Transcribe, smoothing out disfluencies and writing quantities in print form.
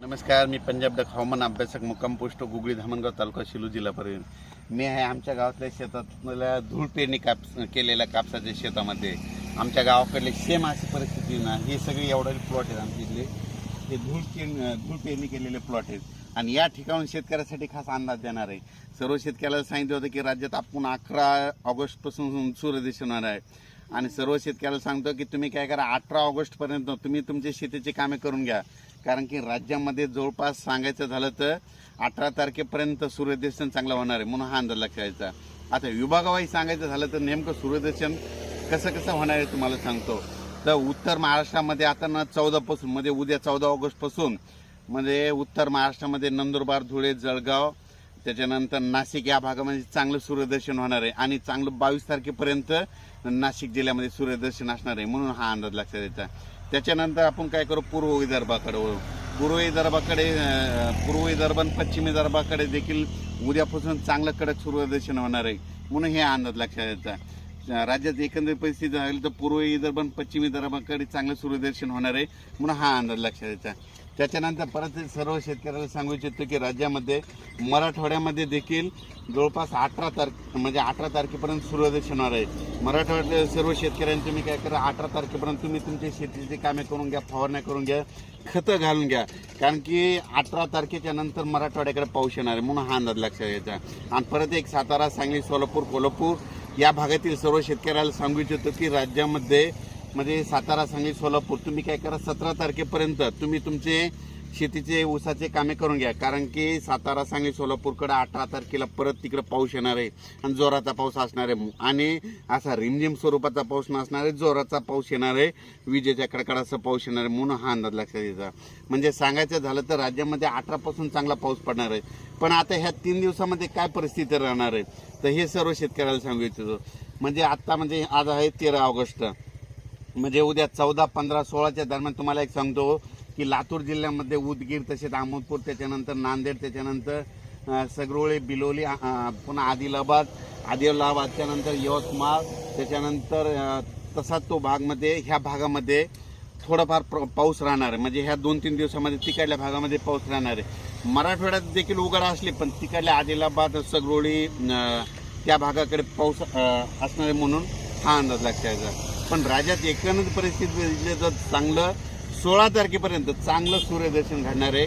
नमस्कार, मी पंजाब डक हवामान अभ्यासक मुक्काम पोस्ट गुगळी धामणगाव तालुका शिलू जिल्हा परभणी. मी आहे आमच्या गावातल्या शेतातल्या धूळ पेरणी केलेल्या कापसाच्या शेतामध्ये. आमच्या गावाकडले सेम अशी परिस्थिती ना, ही सगळी एवढे प्लॉट आहेत आमच्या इथले. हे धूळ पेरणी केलेले प्लॉट आहेत आणि या ठिकाणून शेतकऱ्यासाठी खास अंदाज देणार आहे. सर्व शेतकऱ्याला सांगितलं होतं की राज्यात आपण 11 ऑगस्टपासून सूर्यदर्शन होणार आहे आणि सर्व शेतकऱ्याला सांगतो की तुम्ही काय करा, 18 ऑगस्टपर्यंत तुम्ही तुमचे शेतीची कामे करून घ्या. कारण की राज्यामध्ये जवळपास सांगायचं झालं तर 18 तारखेपर्यंत सूर्यदर्शन चांगलं होणार आहे, म्हणून हा अंदाज लक्षात. आता विभागावाईज सांगायचं झालं तर नेमकं सूर्यदर्शन कसं कसं होणार आहे तुम्हाला सांगतो. तर उत्तर महाराष्ट्रामध्ये आता ना 14 पासून म्हणजे उद्या 14 ऑगस्टपासून म्हणजे उत्तर महाराष्ट्रामध्ये नंदुरबार, धुळे, जळगाव, त्याच्यानंतर नाशिक या भागामध्ये चांगलं सूर्यदर्शन होणार आहे आणि चांगलं 22 तारखेपर्यंत नाशिक जिल्ह्यामध्ये सूर्यदर्शन असणार आहे, म्हणून हा अंदाज लक्षात द्यायचा. त्याच्यानंतर आपण काय करू, पूर्व विदर्भाकडे वळू. पूर्व विदर्भ आणि पश्चिम विदर्भाकडे देखील उद्यापासून चांगलं कडक सूर्यदर्शन होणार आहे, म्हणून हे अंदाज लक्षात द्यायचा. राज्यात एकंदरीत परिस्थिती झाली तर पूर्व विदर्भ आणि पश्चिम विदर्भाकडे चांगलं सूर्यदर्शन होणार आहे, म्हणून हा अंदाज लक्षात द्यायचा. त्याच्यानंतर परत सर्व शेतकऱ्याला सांगू इच्छितो की राज्यामध्ये मराठवाड्यामध्ये देखील जवळपास 18 तारखेपर्यंत सूर्यदर्शन होणार आहे. मराठवाड्यातल्या सर्व शेतकऱ्यांनी तुम्ही काय करा, 18 तारखेपर्यंत तुम्ही तुमची शेतीची कामे करून घ्या, फवारण्या करून घ्या, खतं घालून घ्या. कारण की 18 तारखेच्या नंतर मराठवाड्याकडे पाऊस येणार आहे, म्हणून हा अंदाज लक्षात घ्यायचा. आणि परत एक सातारा, सांगली, सोलापूर, कोल्हापूर या भागातील सर्व शेतकऱ्याला सांगू इच्छितो की राज्यामध्ये म्हणजे सातारा, सांगली, सोलापूर तुम्ही काय करा, 17 तारखेपर्यंत तुम्ही तुमचे शेतीचे ऊसाचे कामे करून घ्या. कारण की सातारा, सांगली, सोलापूरकडे 18 तारखेला परत तिकडे पाऊस येणार आहे आणि जोराचा पाऊस असणार आहे आणि असा रिमझिम स्वरूपाचा पाऊस नसणार आहे, जोराचा पाऊस येणार आहे, विजेच्या कडकडाचा पाऊस येणार आहे, म्हणून हा अंदाज लक्षात द्यायचा. म्हणजे सांगायचं झालं तर राज्यामध्ये 18 पासून चांगला पाऊस पडणार आहे. पण आता ह्या 3 दिवसामध्ये काय परिस्थिती राहणार आहे तर हे सर्व शेतकऱ्याला सांगू इच्छितो. म्हणजे आता म्हणजे आज आहे 13 ऑगस्ट, म्हणजे उद्या 14, 15, 16च्या दरम्यान तुम्हाला एक सांगतो की लातूर जिल्ह्यामध्ये उदगीर, तसेच अहमदपूर, त्याच्यानंतर नांदेड, त्याच्यानंतर सगरोळे, बिलोली, पुन्हा आदिलाबादच्या नंतर यवतमाळ, त्याच्यानंतर तसा तो भागमध्ये ह्या भागामध्ये थोडाफार पाऊस राहणार आहे. म्हणजे ह्या 2-3 दिवसामध्ये तिकडल्या भागामध्ये पाऊस राहणार आहे. मराठवाड्यात देखील उघड असली पण तिकडल्या आदिलाबाद, सगरोळी त्या भागाकडे पाऊस असणार आहे, म्हणून हा अंदाज लक्षात घ्यायचा. पण राज्यात एकंदरीत परिस्थिती जर चांगलं 16 तारखेपर्यंत चांगलं सूर्यदर्शन घडणार आहे.